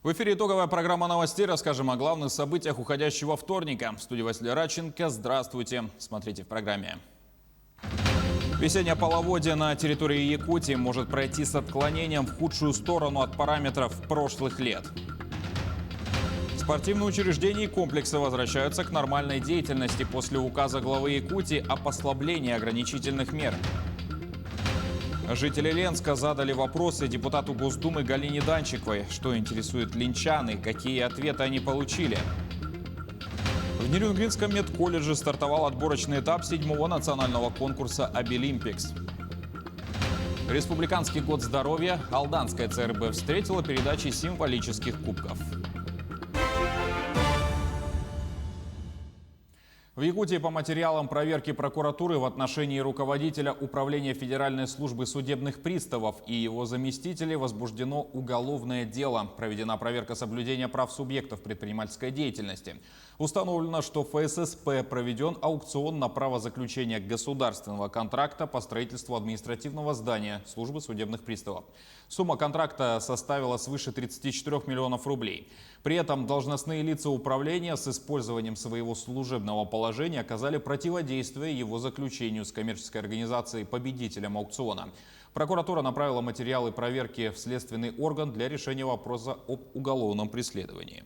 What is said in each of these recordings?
В эфире итоговая программа новостей. Расскажем о главных событиях уходящего вторника. В студии Василий Радченко. Здравствуйте. Смотрите в программе. Весеннее половодье на территории Якутии может пройти с отклонением в худшую сторону от параметров прошлых лет. Спортивные учреждения и комплексы возвращаются к нормальной деятельности после указа главы Якутии о послаблении ограничительных мер. Жители Ленска задали вопросы депутату Госдумы Галине Данчиковой. Что интересует ленчан и какие ответы они получили. В Нерюнгринском медколледже стартовал отборочный этап 7-го национального конкурса «Обилимпикс». Республиканский год здоровья Алданская ЦРБ встретила передачей символических кубков. В Якутии по материалам проверки прокуратуры в отношении руководителя Управления Федеральной службы судебных приставов и его заместителей возбуждено уголовное дело. Проведена проверка соблюдения прав субъектов предпринимательской деятельности. Установлено, что ФССП проведен аукцион на право заключения государственного контракта по строительству административного здания службы судебных приставов. Сумма контракта составила свыше 34 миллионов рублей. При этом должностные лица управления с использованием своего служебного положения оказали противодействие его заключению с коммерческой организацией победителем аукциона. Прокуратура направила материалы проверки в следственный орган для решения вопроса об уголовном преследовании.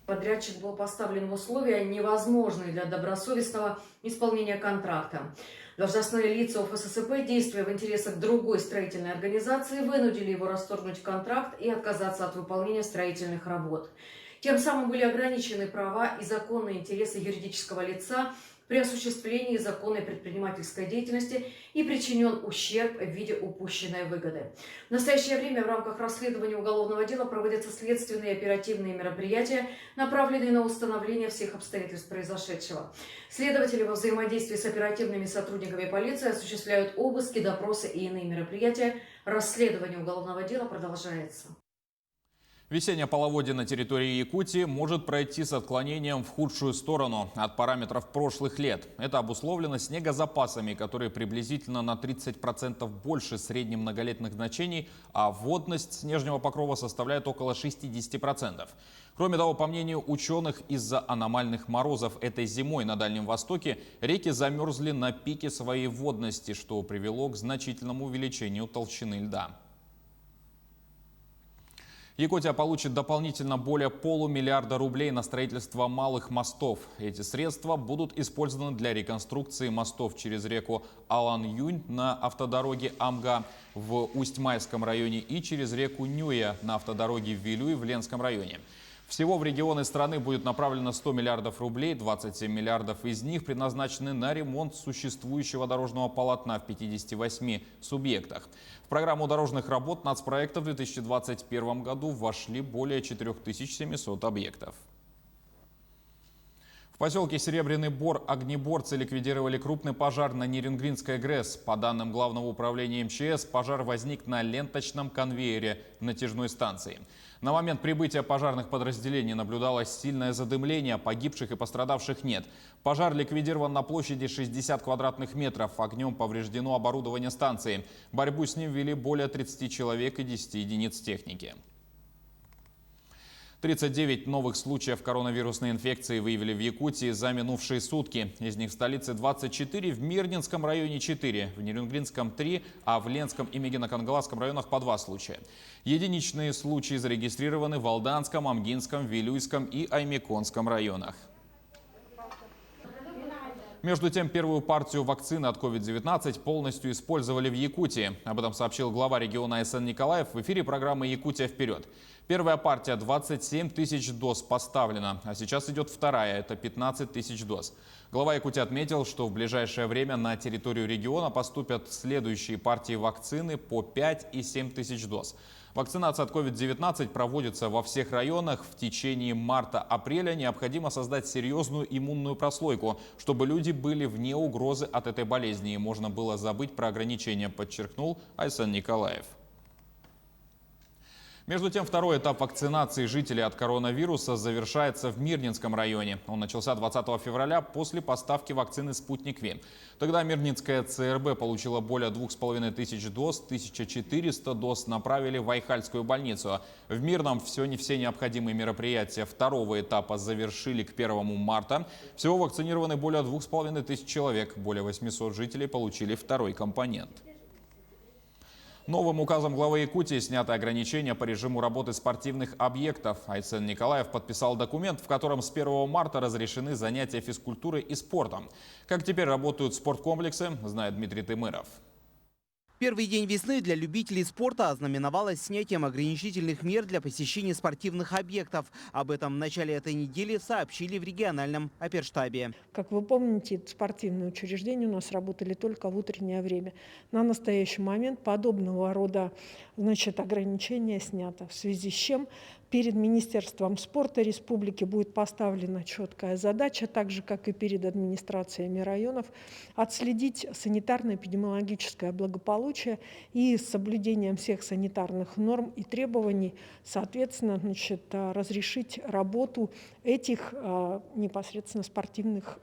Подрядчик был поставлен в условия, невозможные для добросовестного исполнения контракта. Должностные лица ФССП, действуя в интересах другой строительной организации, вынудили его расторгнуть контракт и отказаться от выполнения строительных работ. Тем самым были ограничены права и законные интересы юридического лица при осуществлении законной предпринимательской деятельности и причинен ущерб в виде упущенной выгоды. В настоящее время в рамках расследования уголовного дела проводятся следственные и оперативные мероприятия, направленные на установление всех обстоятельств произошедшего. Следователи во взаимодействии с оперативными сотрудниками полиции осуществляют обыски, допросы и иные мероприятия. Расследование уголовного дела продолжается. Весеннее половодье на территории Якутии может пройти с отклонением в худшую сторону от параметров прошлых лет. Это обусловлено снегозапасами, которые приблизительно на 30% больше средних многолетних значений, а водность снежного покрова составляет около 60%. Кроме того, по мнению ученых, из-за аномальных морозов этой зимой на Дальнем Востоке реки замерзли на пике своей водности, что привело к значительному увеличению толщины льда. Якутия получит дополнительно более полумиллиарда рублей на строительство малых мостов. Эти средства будут использованы для реконструкции мостов через реку Алан-Юнь на автодороге Амга в Усть-Майском районе и через реку Нюя на автодороге Вилюй в Ленском районе. Всего в регионы страны будет направлено 100 миллиардов рублей, 27 миллиардов из них предназначены на ремонт существующего дорожного полотна в 58 субъектах. В программу дорожных работ нацпроекта в 2021 году вошли более 4700 объектов. В поселке Серебряный Бор огнеборцы ликвидировали крупный пожар на Нерюнгринской ГРЭС. По данным Главного управления МЧС, пожар возник на ленточном конвейере натяжной станции. На момент прибытия пожарных подразделений наблюдалось сильное задымление, погибших и пострадавших нет. Пожар ликвидирован на площади 60 квадратных метров. Огнем повреждено оборудование станции. Борьбу с ним вели более 30 человек и 10 единиц техники. 39 новых случаев коронавирусной инфекции выявили в Якутии за минувшие сутки. Из них в столице 24, в Мирнинском районе 4, в Нерюнгринском 3, а в Ленском и Мегино-Кангаласском районах по 2 случая. Единичные случаи зарегистрированы в Алданском, Амгинском, Вилюйском и Аймеконском районах. Между тем, первую партию вакцины от COVID-19 полностью использовали в Якутии. Об этом сообщил глава региона Айсен Николаев в эфире программы «Якутия вперед». Первая партия 27 тысяч доз поставлена, а сейчас идет вторая, это 15 тысяч доз. Глава Якутии отметил, что в ближайшее время на территорию региона поступят следующие партии вакцины по 5 и 7 тысяч доз. Вакцинация от COVID-19 проводится во всех районах. В течение марта-апреля необходимо создать серьезную иммунную прослойку, чтобы люди были вне угрозы от этой болезни и можно было забыть про ограничения, подчеркнул Айсен Николаев. Между тем, второй этап вакцинации жителей от коронавируса завершается в Мирнинском районе. Он начался 20 февраля после поставки вакцины «Спутник Ви». Тогда Мирнинская ЦРБ получила более 2500 доз, 1400 доз направили в Айхальскую больницу. В Мирном все необходимые мероприятия второго этапа завершили к 1 марта. Всего вакцинированы более 2500 человек. Более 800 жителей получили второй компонент. Новым указом главы Якутии сняты ограничения по режиму работы спортивных объектов. Айцен Николаев подписал документ, в котором с 1 марта разрешены занятия физкультурой и спортом. Как теперь работают спорткомплексы, знает Дмитрий Тымыров. Первый день весны для любителей спорта ознаменовалось снятием ограничительных мер для посещения спортивных объектов. Об этом в начале этой недели сообщили в региональном оперштабе. Как вы помните, спортивные учреждения у нас работали только в утреннее время. На настоящий момент подобного рода ограничения снято, в связи с чем перед Министерством спорта республики будет поставлена четкая задача, так же, как и перед администрациями районов, отследить санитарно-эпидемиологическое благополучие и с соблюдением всех санитарных норм и требований, соответственно, разрешить работу этих непосредственно спортивных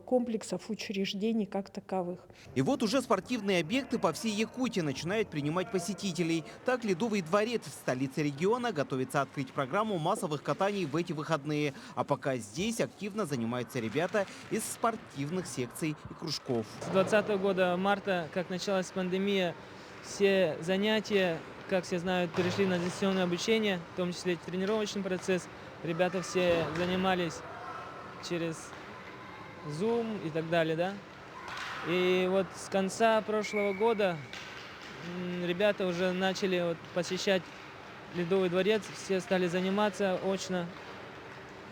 комплексов, учреждений как таковых. И вот уже спортивные объекты по всей Якутии начинают принимать посетителей. Так, Ледовый дворец в столице региона готовится открыть программу массовых катаний в эти выходные. А пока здесь активно занимаются ребята из спортивных секций и кружков. С 2020 года марта, как началась пандемия, все занятия, как все знают, перешли на дистанционное обучение, в том числе тренировочный процесс. Ребята все занимались через Zoom и так далее, да. И вот с конца прошлого года ребята уже начали посещать Ледовый дворец, все стали заниматься очно.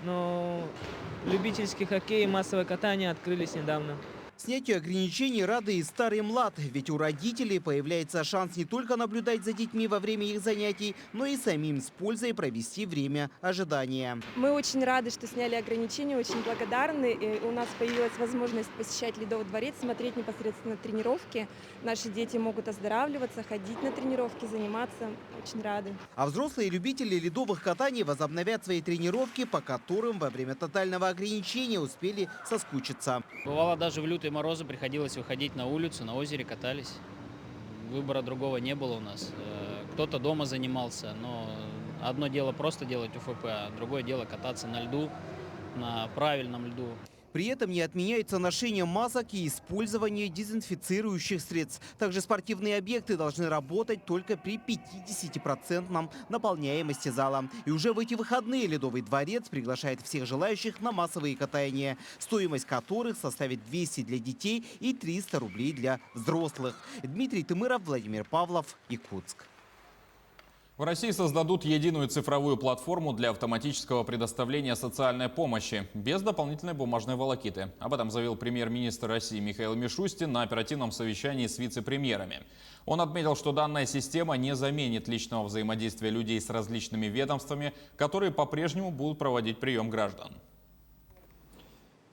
Но любительский хоккей и массовое катание открылись недавно. Снятию ограничений рады и старый и млад, ведь у родителей появляется шанс не только наблюдать за детьми во время их занятий, но и самим с пользой провести время ожидания. Мы очень рады, что сняли ограничения, очень благодарны. И у нас появилась возможность посещать Ледовый дворец, смотреть непосредственно тренировки. Наши дети могут оздоравливаться, ходить на тренировки, заниматься. Очень рады. А взрослые любители ледовых катаний возобновят свои тренировки, по которым во время тотального ограничения успели соскучиться. Бывало, даже в лютые морозы приходилось выходить на улицу, на озере катались. Выбора другого не было у нас. Кто-то дома занимался, но одно дело просто делать УФП, а другое дело кататься на льду, на правильном льду. При этом не отменяется ношение масок и использование дезинфицирующих средств. Также спортивные объекты должны работать только при 50% наполняемости зала. И уже в эти выходные Ледовый дворец приглашает всех желающих на массовые катания, стоимость которых составит 200 для детей и 300 рублей для взрослых. Дмитрий Тымыров, Владимир Павлов, Якутск. В России создадут единую цифровую платформу для автоматического предоставления социальной помощи без дополнительной бумажной волокиты. Об этом заявил премьер-министр России Михаил Мишустин на оперативном совещании с вице-премьерами. Он отметил, что данная система не заменит личного взаимодействия людей с различными ведомствами, которые по-прежнему будут проводить прием граждан.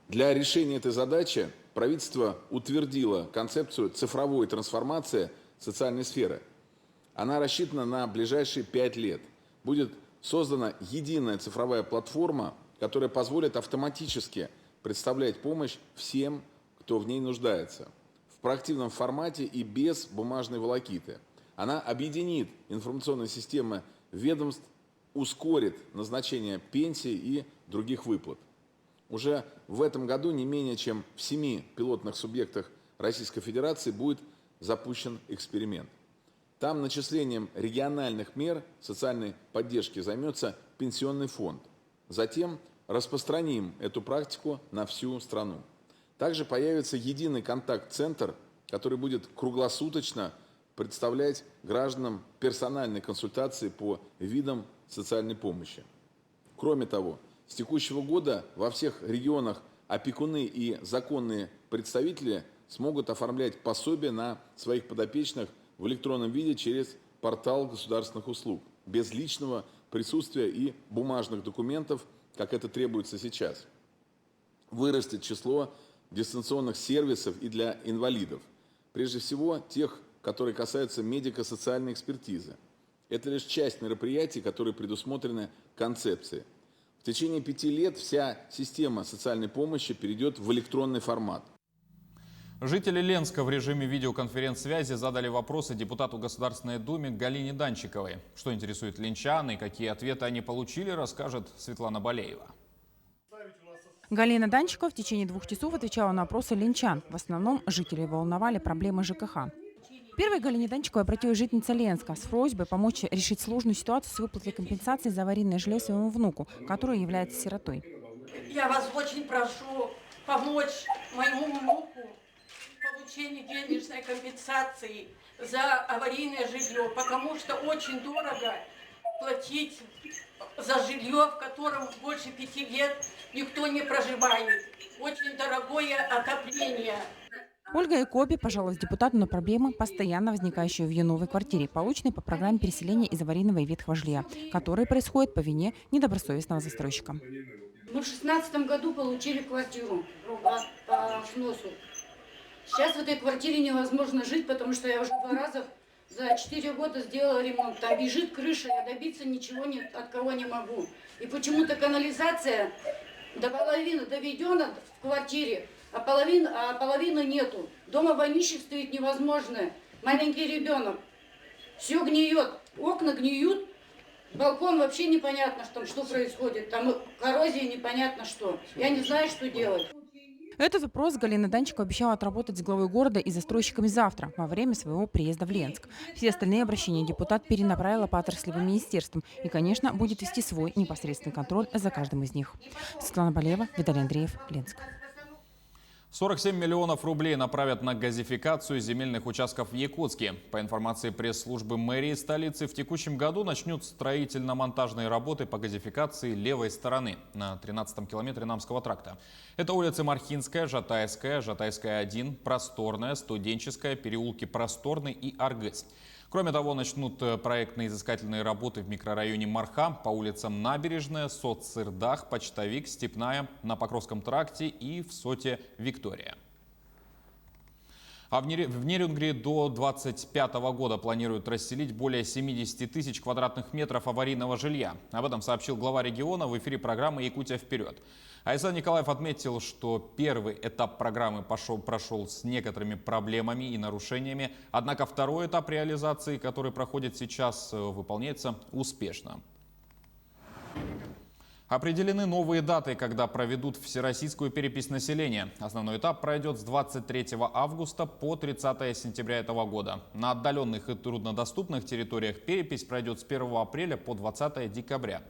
Для решения этой задачи правительство утвердило концепцию цифровой трансформации социальной сферы. Она рассчитана на ближайшие 5 лет. Будет создана единая цифровая платформа, которая позволит автоматически представлять помощь всем, кто в ней нуждается, в проактивном формате и без бумажной волокиты. Она объединит информационные системы ведомств, ускорит назначение пенсий и других выплат. Уже в этом году не менее чем в 7 пилотных субъектах Российской Федерации будет запущен эксперимент. Там начислением региональных мер социальной поддержки займется Пенсионный фонд. Затем распространим эту практику на всю страну. Также появится единый контакт-центр, который будет круглосуточно представлять гражданам персональные консультации по видам социальной помощи. Кроме того, с текущего года во всех регионах опекуны и законные представители смогут оформлять пособия на своих подопечных в электронном виде через портал государственных услуг, без личного присутствия и бумажных документов, как это требуется сейчас. Вырастет число дистанционных сервисов и для инвалидов, прежде всего тех, которые касаются медико-социальной экспертизы. Это лишь часть мероприятий, которые предусмотрены концепцией. В течение 5 лет вся система социальной помощи перейдет в электронный формат. Жители Ленска в режиме видеоконференц-связи задали вопросы депутату Государственной Думы Галине Данчиковой. Что интересует ленчан и какие ответы они получили, расскажет Светлана Балеева. Галина Данчикова в течение 2 часов отвечала на вопросы ленчан. В основном жителей волновали проблемы ЖКХ. Первой Галине Данчиковой обратилась жительница Ленска с просьбой помочь решить сложную ситуацию с выплатой компенсации за аварийное жилье своему внуку, который является сиротой. Я вас очень прошу помочь моему внуку в получении денежной компенсации за аварийное жилье, потому что очень дорого платить за жилье, в котором больше 5 лет никто не проживает. Очень дорогое отопление. Ольга Экоби пожаловалась депутату на проблемы, постоянно возникающие в ее новой квартире, полученной по программе переселения из аварийного и ветхого жилья, которые происходят по вине недобросовестного застройщика. Мы в 2016 году получили квартиру по сносу. Сейчас в этой квартире невозможно жить, потому что я уже 2 раза за 4 года сделала ремонт. Там бежит крыша, я добиться ничего от кого не могу. И почему-то канализация до половины доведена в квартире, а половины нету. Дома вонищик стоит невозможное. Маленький ребенок. Все гниет. Окна гниют. Балкон вообще непонятно, что происходит. Там коррозия непонятно что. Я не знаю, что делать. Этот вопрос Галина Данчикова обещала отработать с главой города и застройщиками завтра, во время своего приезда в Ленск. Все остальные обращения депутат перенаправила по отраслевым министерствам и, конечно, будет вести свой непосредственный контроль за каждым из них. Светлана Балеева, Виталий Андреев, Ленск. 47 миллионов рублей направят на газификацию земельных участков в Якутске. По информации пресс-службы мэрии столицы, в текущем году начнут строительно-монтажные работы по газификации левой стороны на 13-м километре Намского тракта. Это улицы Мархинская, Жатайская, Жатайская-1, Просторная, Студенческая, переулки Просторный и Аргыс. Кроме того, начнут проектно-изыскательные работы в микрорайоне Марха по улицам Набережная, Соцсырдах, Почтовик, Степная, на Покровском тракте и в Соте Виктория. А в Нерюнгри до 2025 года планируют расселить более 70 тысяч квадратных метров аварийного жилья. Об этом сообщил глава региона в эфире программы «Якутия вперед». Айсан Николаев отметил, что первый этап программы прошел с некоторыми проблемами и нарушениями, однако второй этап реализации, который проходит сейчас, выполняется успешно. Определены новые даты, когда проведут всероссийскую перепись населения. Основной этап пройдет с 23 августа по 30 сентября этого года. На отдаленных и труднодоступных территориях перепись пройдет с 1 апреля по 20 декабря.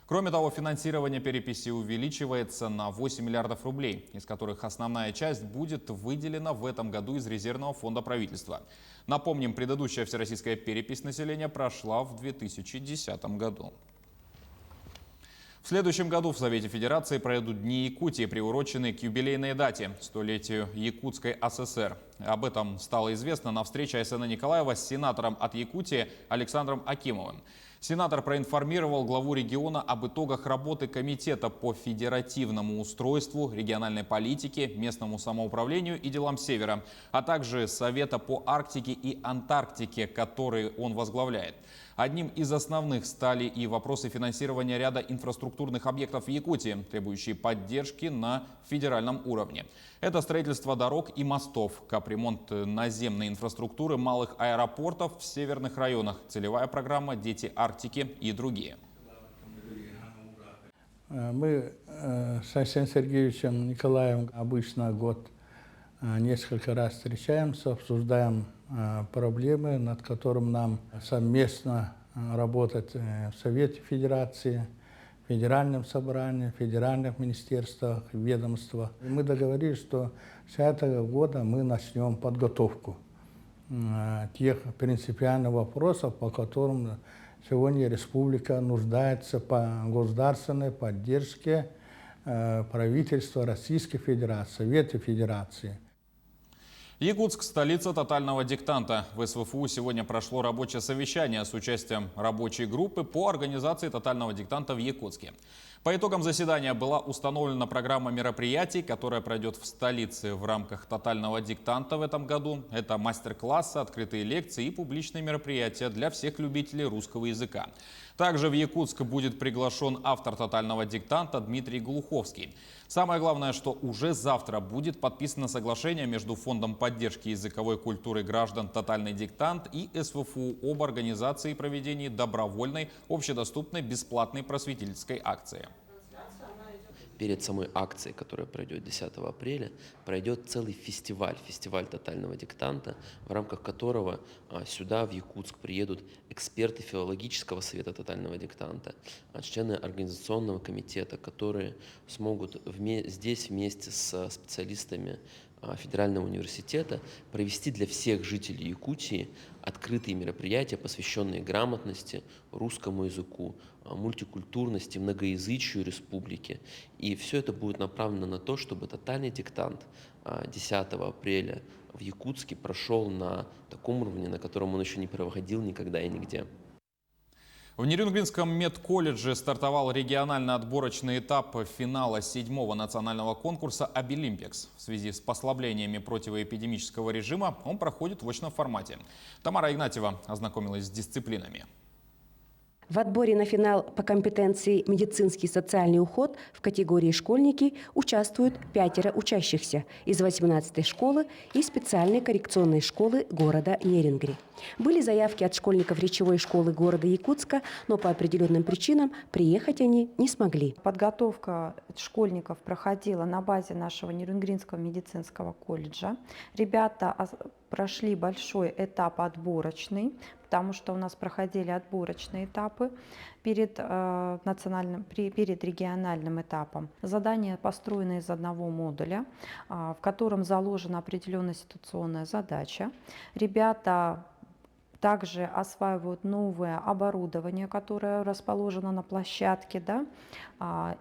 Кроме того, финансирование переписи увеличивается на 8 миллиардов рублей, из которых основная часть будет выделена в этом году из резервного фонда правительства. Напомним, предыдущая всероссийская перепись населения прошла в 2010 году. В следующем году в Совете Федерации пройдут Дни Якутии, приуроченные к юбилейной дате – столетию Якутской ССР. Об этом стало известно на встрече Айсена Николаева с сенатором от Якутии Александром Акимовым. Сенатор проинформировал главу региона об итогах работы Комитета по федеративному устройству, региональной политике, местному самоуправлению и делам Севера, а также Совета по Арктике и Антарктике, который он возглавляет. Одним из основных стали и вопросы финансирования ряда инфраструктурных объектов в Якутии, требующие поддержки на федеральном уровне. Это строительство дорог и мостов, капремонт наземной инфраструктуры, малых аэропортов в северных районах, целевая программа «Дети Арктики» и другие. Мы с Айсеном Сергеевичем Николаевым обычно год несколько раз встречаемся, обсуждаем проблемы, над которыми нам совместно работать в Совете Федерации, в Федеральном собрании, в федеральных министерствах, ведомствах. И мы договорились, что с этого года мы начнем подготовку тех принципиальных вопросов, по которым сегодня республика нуждается по государственной поддержке правительства Российской Федерации, Совета Федерации. Якутск – столица тотального диктанта. В СВФУ сегодня прошло рабочее совещание с участием рабочей группы по организации тотального диктанта в Якутске. По итогам заседания была установлена программа мероприятий, которая пройдет в столице в рамках тотального диктанта в этом году. Это мастер-классы, открытые лекции и публичные мероприятия для всех любителей русского языка. Также в Якутск будет приглашен автор тотального диктанта Дмитрий Глуховский. Самое главное, что уже завтра будет подписано соглашение между Фондом поддержки языковой культуры граждан «Тотальный диктант» и СВФУ об организации и проведении добровольной, общедоступной, бесплатной просветительской акции. Перед самой акцией, которая пройдет 10 апреля, пройдет целый фестиваль тотального диктанта, в рамках которого сюда, в Якутск, приедут эксперты филологического совета тотального диктанта, члены организационного комитета, которые смогут здесь вместе с специалистами Федерального университета провести для всех жителей Якутии открытые мероприятия, посвященные грамотности, русскому языку, мультикультурности, многоязычию республики. И все это будет направлено на то, чтобы тотальный диктант 10 апреля в Якутске прошел на таком уровне, на котором он еще не проходил никогда и нигде. В Нерюнгринском медколледже стартовал региональный отборочный этап финала 7-го национального конкурса «Обилимпикс». В связи с послаблениями противоэпидемического режима он проходит в очном формате. Тамара Игнатьева ознакомилась с дисциплинами. В отборе на финал по компетенции «Медицинский социальный уход» в категории «Школьники» участвуют 5 учащихся из 18-й школы и специальной коррекционной школы города Нерюнгри. Были заявки от школьников речевой школы города Якутска, но по определенным причинам приехать они не смогли. Подготовка школьников проходила на базе нашего Нерюнгринского медицинского колледжа. Ребята прошли большой этап отборочный, потому что у нас проходили отборочные этапы перед региональным этапом. Задания построены из одного модуля, в котором заложена определенная ситуационная задача. Ребята также осваивают новое оборудование, которое расположено на площадке,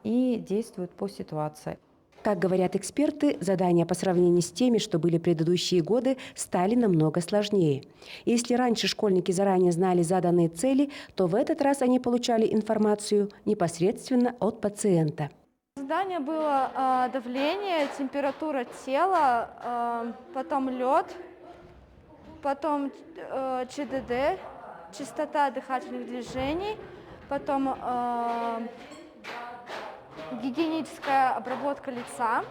и действуют по ситуации. Как говорят эксперты, задания по сравнению с теми, что были предыдущие годы, стали намного сложнее. Если раньше школьники заранее знали заданные цели, то в этот раз они получали информацию непосредственно от пациента. Задание было давление, температура тела, потом лед, потом ЧДД, частота дыхательных движений, потом гигиеническая обработка лица,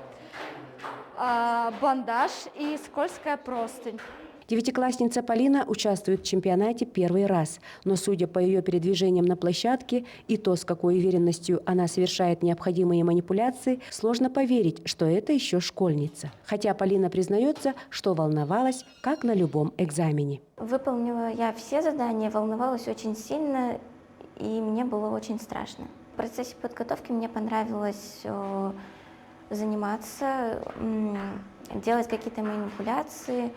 бандаж и скользкая простынь. Девятиклассница Полина участвует в чемпионате первый раз, но, судя по ее передвижениям на площадке и то, с какой уверенностью она совершает необходимые манипуляции, сложно поверить, что это еще школьница. Хотя Полина признается, что волновалась, как на любом экзамене. Выполнила я все задания, волновалась очень сильно, и мне было очень страшно. В процессе подготовки мне понравилось заниматься, делать какие-то манипуляции,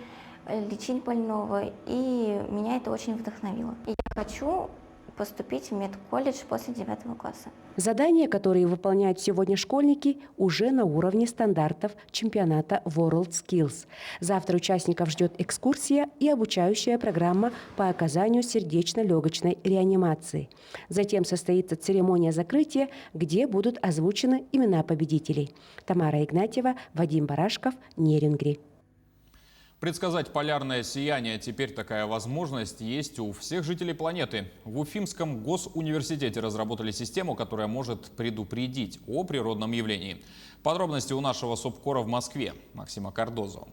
лечить больного, и меня это очень вдохновило. И я хочу поступить в медколледж после 9 класса. Задания, которые выполняют сегодня школьники, уже на уровне стандартов чемпионата WorldSkills. Завтра участников ждет экскурсия и обучающая программа по оказанию сердечно-легочной реанимации. Затем состоится церемония закрытия, где будут озвучены имена победителей. Тамара Игнатьева, Вадим Барашков, Нерюнгри. Предсказать полярное сияние теперь такая возможность есть у всех жителей планеты. В Уфимском госуниверситете разработали систему, которая может предупредить о природном явлении. Подробности у нашего СОБКОРа в Москве Максима Кардозо.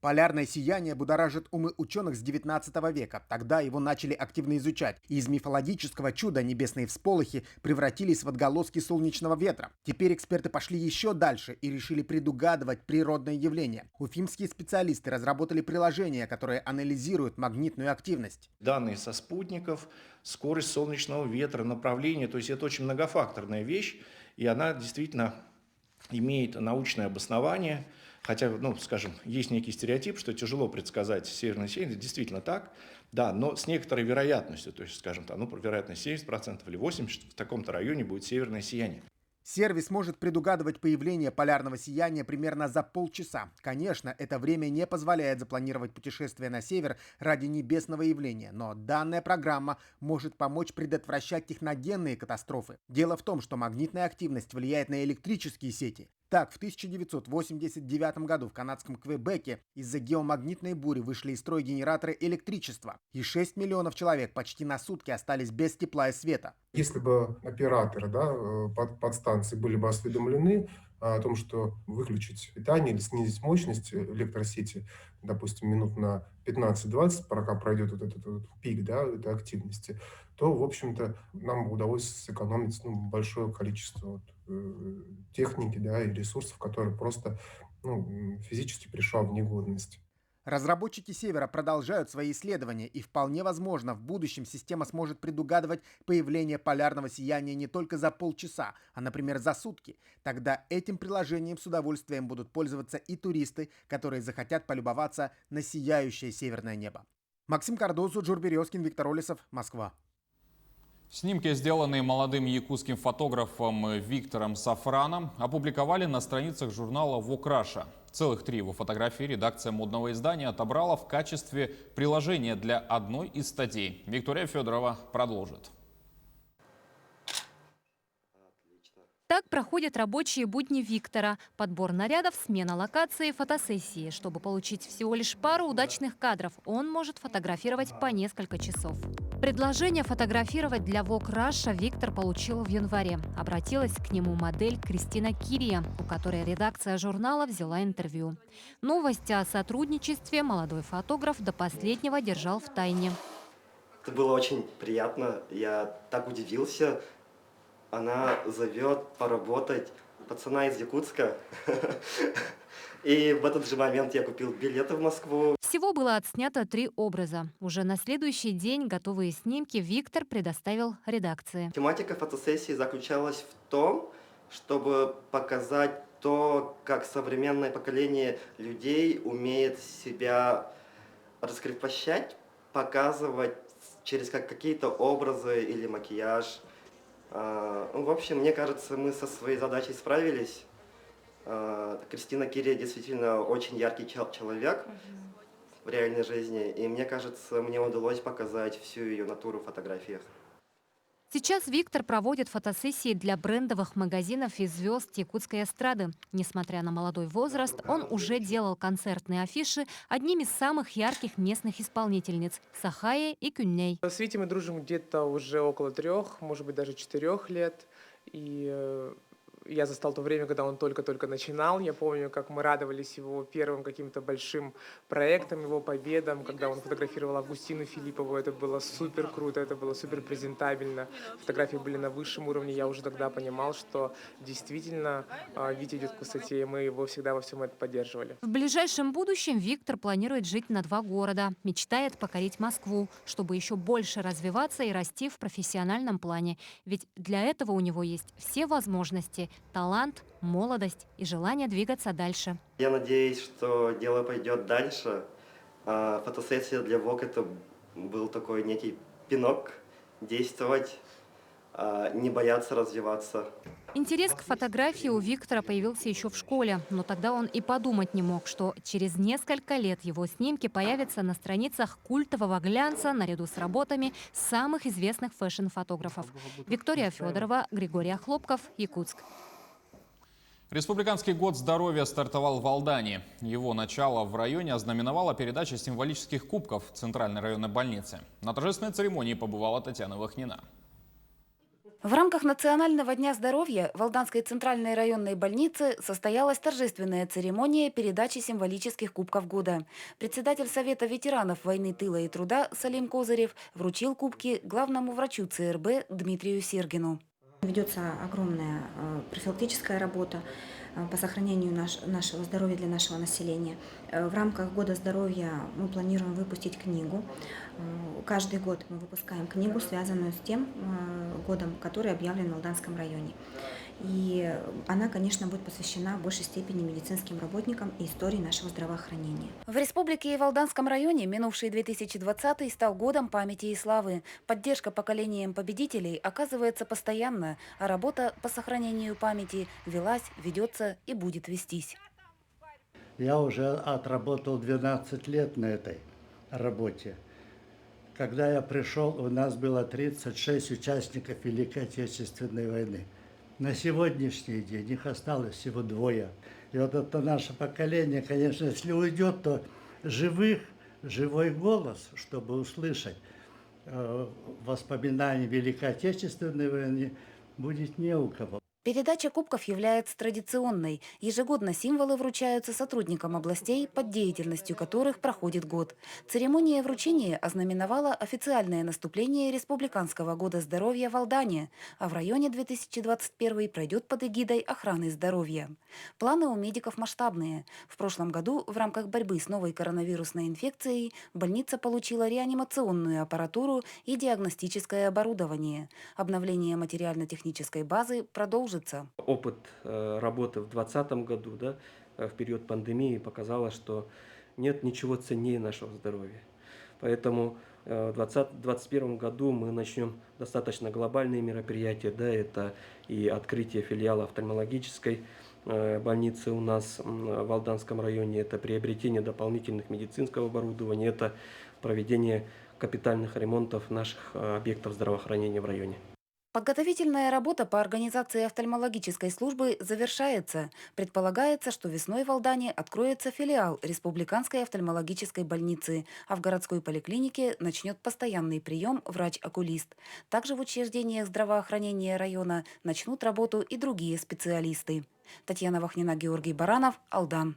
Полярное сияние будоражит умы ученых с 19 века. Тогда его начали активно изучать. И из мифологического чуда небесные всполохи превратились в отголоски солнечного ветра. Теперь эксперты пошли еще дальше и решили предугадывать природные явления. Уфимские специалисты разработали приложение, которое анализирует магнитную активность. Данные со спутников, скорость солнечного ветра, направление. То есть это очень многофакторная вещь. И она действительно имеет научное обоснование. Хотя, скажем, есть некий стереотип, что тяжело предсказать северное сияние. Это действительно так, да, но с некоторой вероятностью. То есть, скажем, вероятность 70% или 80% в таком-то районе будет северное сияние. Сервис может предугадывать появление полярного сияния примерно за полчаса. Конечно, это время не позволяет запланировать путешествие на север ради небесного явления, но данная программа может помочь предотвращать техногенные катастрофы. Дело в том, что магнитная активность влияет на электрические сети. Так, в 1989 году в канадском Квебеке из-за геомагнитной бури вышли из строя генераторы электричества, и 6 миллионов человек почти на сутки остались без тепла и света. Если бы операторы подстанции были бы осведомлены о том, что выключить питание или снизить мощность электросети, допустим, минут на 15-20, пока пройдет вот этот пик этой активности, то, в общем-то, нам удалось сэкономить большое количество техники и ресурсов, которые просто физически пришла в негодность. Разработчики Севера продолжают свои исследования, и вполне возможно, в будущем система сможет предугадывать появление полярного сияния не только за полчаса, а, например, за сутки. Тогда этим приложением с удовольствием будут пользоваться и туристы, которые захотят полюбоваться на сияющее северное небо. Максим Кардозу, Джур Березкин, Виктор Олесов, Москва. Снимки, сделанные молодым якутским фотографом Виктором Сафраном, опубликовали на страницах журнала Vogue Russia. Целых 3 его фотографии редакция модного издания отобрала в качестве приложения для одной из статей. Виктория Федорова продолжит. Так проходят рабочие будни Виктора. Подбор нарядов, смена локации, фотосессии. Чтобы получить всего лишь пару удачных кадров, он может фотографировать по несколько часов. Предложение фотографировать для Vogue Russia Виктор получил в январе. Обратилась к нему модель Кристина Кирия, у которой редакция журнала взяла интервью. Новость о сотрудничестве молодой фотограф до последнего держал в тайне. Это было очень приятно. Я так удивился. Она зовет поработать пацана из Якутска. И в этот же момент я купил билеты в Москву. Всего было отснято 3 образа. Уже на следующий день готовые снимки Виктор предоставил редакции. Тематика фотосессии заключалась в том, чтобы показать то, как современное поколение людей умеет себя раскрепощать, показывать через какие-то образы или макияж. В общем, мне кажется, мы со своей задачей справились. Кристина Кирия действительно очень яркий человек в реальной жизни, и мне кажется, мне удалось показать всю ее натуру в фотографиях. Сейчас Виктор проводит фотосессии для брендовых магазинов и звезд якутской эстрады. Несмотря на молодой возраст, он уже делал концертные афиши одними из самых ярких местных исполнительниц – Сахае и Кюнней. С Витей мы дружим где-то уже около 3, может быть, даже 4 лет. И я застал то время, когда он только-только начинал. Я помню, как мы радовались его первым каким-то большим проектам, его победам, когда он фотографировал Августину Филиппову. Это было супер круто, это было супер презентабельно. Фотографии были на высшем уровне. Я уже тогда понимал, что действительно Витя идет к высоте, и мы его всегда во всем этом поддерживали. В ближайшем будущем Виктор планирует жить на 2 города. Мечтает покорить Москву, чтобы еще больше развиваться и расти в профессиональном плане. Ведь для этого у него есть все возможности. Талант, молодость и желание двигаться дальше. Я надеюсь, что дело пойдет дальше. Фотосессия для Vogue — это был такой некий пинок действовать, не бояться развиваться. Интерес к фотографии у Виктора появился еще в школе, но тогда он и подумать не мог, что через несколько лет его снимки появятся на страницах культового глянца наряду с работами самых известных фэшн-фотографов. Виктория Федорова, Григорий Охлопков, Якутск. Республиканский год здоровья стартовал в Алдане. Его начало в районе ознаменовала передача символических кубков в Центральной районной больнице. На торжественной церемонии побывала Татьяна Вахнина. В рамках Национального дня здоровья в Алданской центральной районной больнице состоялась торжественная церемония передачи символических кубков года. Председатель Совета ветеранов войны, тыла и труда Салим Козырев вручил кубки главному врачу ЦРБ Дмитрию Сергину. Ведется огромная профилактическая работа по сохранению нашего здоровья для нашего населения. В рамках Года здоровья мы планируем выпустить книгу. Каждый год мы выпускаем книгу, связанную с тем годом, который объявлен в Алданском районе. И она, конечно, будет посвящена в большей степени медицинским работникам и истории нашего здравоохранения. В республике и в Алданском районе минувший 2020 стал годом памяти и славы. Поддержка поколением победителей оказывается постоянно, а работа по сохранению памяти велась, ведется и будет вестись. Я уже отработал 12 лет на этой работе. Когда я пришел, у нас было 36 участников Великой Отечественной войны. На сегодняшний день их осталось всего 2. И вот это наше поколение, конечно, если уйдет, то живой голос, чтобы услышать воспоминания Великой Отечественной войны, будет не у кого. Передача кубков является традиционной. Ежегодно символы вручаются сотрудникам областей, под деятельностью которых проходит год. Церемония вручения ознаменовала официальное наступление Республиканского года здоровья в Алдане, а в районе 2021 пройдет под эгидой охраны здоровья. Планы у медиков масштабные. В прошлом году в рамках борьбы с новой коронавирусной инфекцией больница получила реанимационную аппаратуру и диагностическое оборудование. Обновление материально-технической базы продолжится. Опыт работы в 2020 году, в период пандемии, показало, что нет ничего ценнее нашего здоровья. Поэтому в 2021 году мы начнем достаточно глобальные мероприятия. Это и открытие филиала офтальмологической больницы у нас в Алданском районе, это приобретение дополнительных медицинского оборудования, это проведение капитальных ремонтов наших объектов здравоохранения в районе. Подготовительная работа по организации офтальмологической службы завершается. Предполагается, что весной в Алдане откроется филиал Республиканской офтальмологической больницы, а в городской поликлинике начнет постоянный прием врач-окулист. Также в учреждениях здравоохранения района начнут работу и другие специалисты. Татьяна Вахнина, Георгий Баранов, Алдан.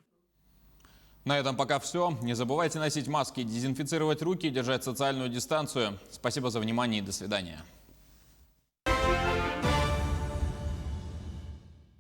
На этом пока все. Не забывайте носить маски, дезинфицировать руки и держать социальную дистанцию. Спасибо за внимание и до свидания.